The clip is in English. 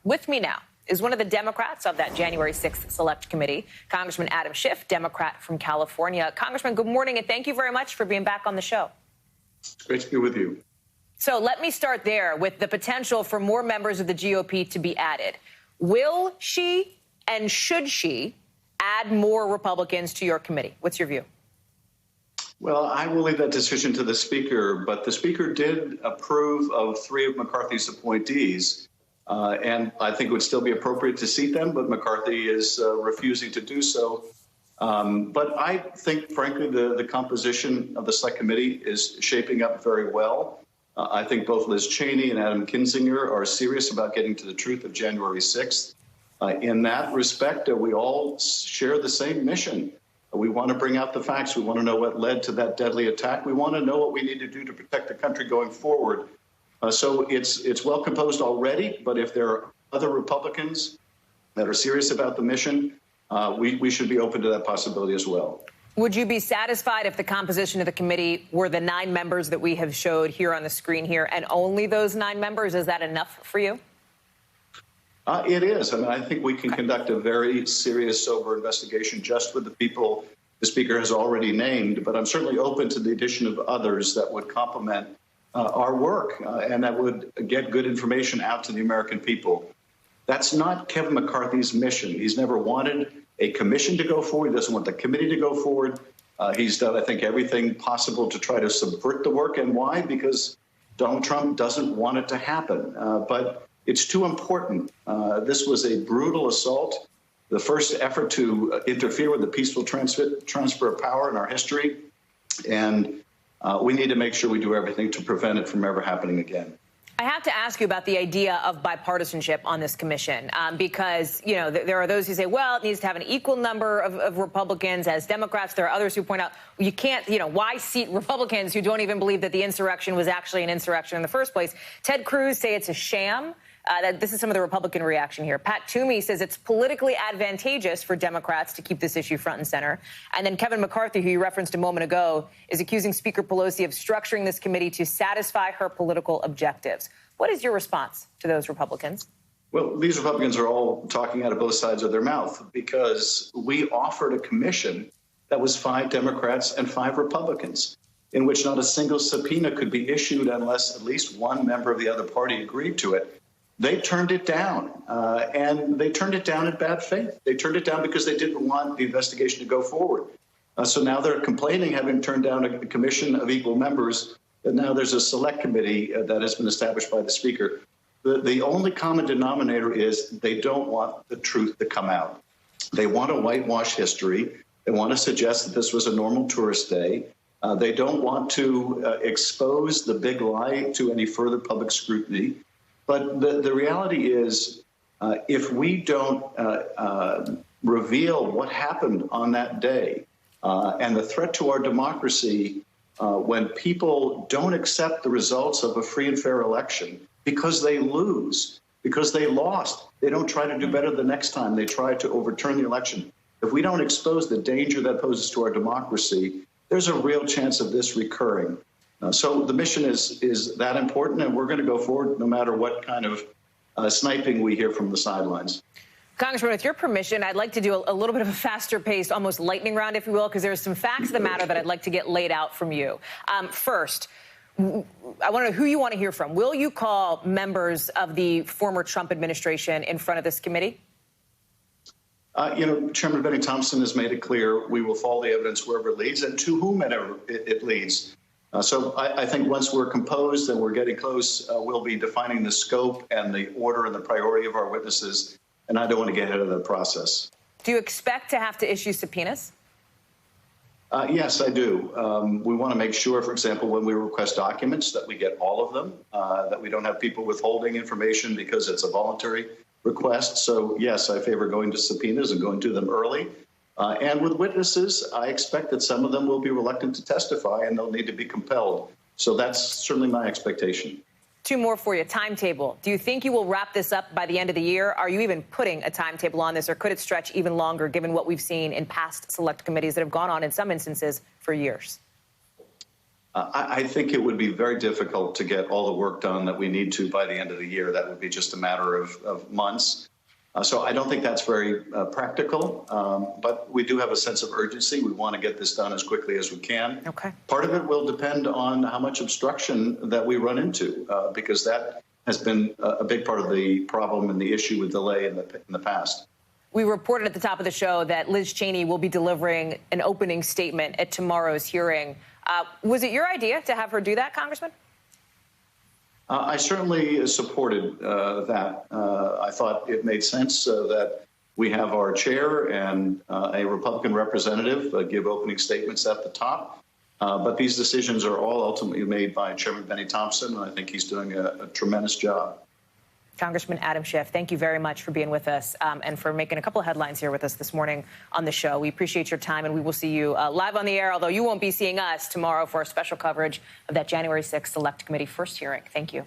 With me now is one of the Democrats of that January 6th Select Committee, Congressman Adam Schiff, Democrat from California. Congressman, good morning, and thank you very much for being back on the show. It's great to be with you. So let me start there with the potential for more members of the GOP to be added. Will she and should she add more Republicans to your committee? What's your view? Well, I will leave that decision to the Speaker, but the Speaker did approve of 3 of McCarthy's appointees, and I think it would still be appropriate to seat them, but McCarthy is refusing to do so. But I think, frankly, the composition of the Select Committee is shaping up very well. I think both Liz Cheney and Adam Kinzinger are serious about getting to the truth of January 6th. In that respect, we all share the same mission. We want to bring out the facts. We want to know what led to that deadly attack. We want to know what we need to do to protect the country going forward. So it's well composed already, but if there are other Republicans that are serious about the mission, we should be open to that possibility as well. Would you be satisfied if the composition of the committee were the 9 members that we have showed here on the screen here, and only those 9 members? Is that enough for you? It is. I mean, I think we can conduct a very serious, sober investigation just with the people the Speaker has already named. But I'm certainly open to the addition of others that would complement our work and that would get good information out to the American people. That's not Kevin McCarthy's mission. He's never wanted a commission to go forward. He doesn't want the committee to go forward. He's done, I think, everything possible to try to subvert the work. And why? Because Donald Trump doesn't want it to happen. But it's too important. This was a brutal assault, the first effort to interfere with the peaceful transfer of power in our history. And we need to make sure we do everything to prevent it from ever happening again. I have to ask you about the idea of bipartisanship on this commission, because, you know, there are those who say, well, it needs to have an equal number of Republicans as Democrats. There are others who point out you can't, you know, why seat Republicans who don't even believe that the insurrection was actually an insurrection in the first place? Ted Cruz say it's a sham. This is some of the Republican reaction here. Pat Toomey says it's politically advantageous for Democrats to keep this issue front and center. And then Kevin McCarthy, who you referenced a moment ago, is accusing Speaker Pelosi of structuring this committee to satisfy her political objectives. What is your response to those Republicans? Well, these Republicans are all talking out of both sides of their mouth because we offered a commission that was 5 Democrats and 5 Republicans, in which not a single subpoena could be issued unless at least one member of the other party agreed to it. They turned it down, and they turned it down in bad faith. They turned it down because they didn't want the investigation to go forward. So now they're complaining, having turned down a commission of equal members, and now there's a select committee that has been established by the Speaker. The only common denominator is they don't want the truth to come out. They want to whitewash history. They want to suggest that this was a normal tourist day. They don't want to expose the big lie to any further public scrutiny. But the reality is, if we don't reveal what happened on that day and the threat to our democracy, when people don't accept the results of a free and fair election because they lose, because they lost, they don't try to do better the next time. They try to overturn the election. If we don't expose the danger that poses to our democracy, there's a real chance of this recurring. So the mission is that important, and we're going to go forward no matter what kind of sniping we hear from the sidelines. Congressman, with your permission, I'd like to do a little bit of a faster paced, almost lightning round, if you will, because there's some facts of the matter that I'd like to get laid out from you. First, I want to know who you want to hear from. Will you call members of the former Trump administration in front of this committee? Chairman Benny Thompson has made it clear we will follow the evidence wherever it leads and to whomever it leads. So I think once we're composed and we're getting close, we'll be defining the scope and the order and the priority of our witnesses. And I don't want to get ahead of the process. Do you expect to have to issue subpoenas? Yes, I do. We want to make sure, for example, when we request documents, that we get all of them, that we don't have people withholding information because it's a voluntary request. So, yes, I favor going to subpoenas and going to them early. And with witnesses, I expect that some of them will be reluctant to testify and they'll need to be compelled. So that's certainly my expectation. 2 more for you. Timetable. Do you think you will wrap this up by the end of the year? Are you even putting a timetable on this, or could it stretch even longer given what we've seen in past select committees that have gone on in some instances for years? I think it would be very difficult to get all the work done that we need to by the end of the year. That would be just a matter of months. So I don't think that's very practical, but we do have a sense of urgency. We want to get this done as quickly as we can. Okay. Part of it will depend on how much obstruction that we run into, because that has been a big part of the problem and the issue with delay in the past. We reported at the top of the show that Liz Cheney will be delivering an opening statement at tomorrow's hearing. Was it your idea to have her do that, Congressman? I certainly supported that. I thought it made sense that we have our chair and a Republican representative give opening statements at the top. But these decisions are all ultimately made by Chairman Benny Thompson, and I think he's doing a tremendous job. Congressman Adam Schiff, thank you very much for being with us and for making a couple of headlines here with us this morning on the show. We appreciate your time, and we will see you live on the air, although you won't be seeing us tomorrow for our special coverage of that January 6th Select Committee first hearing. Thank you.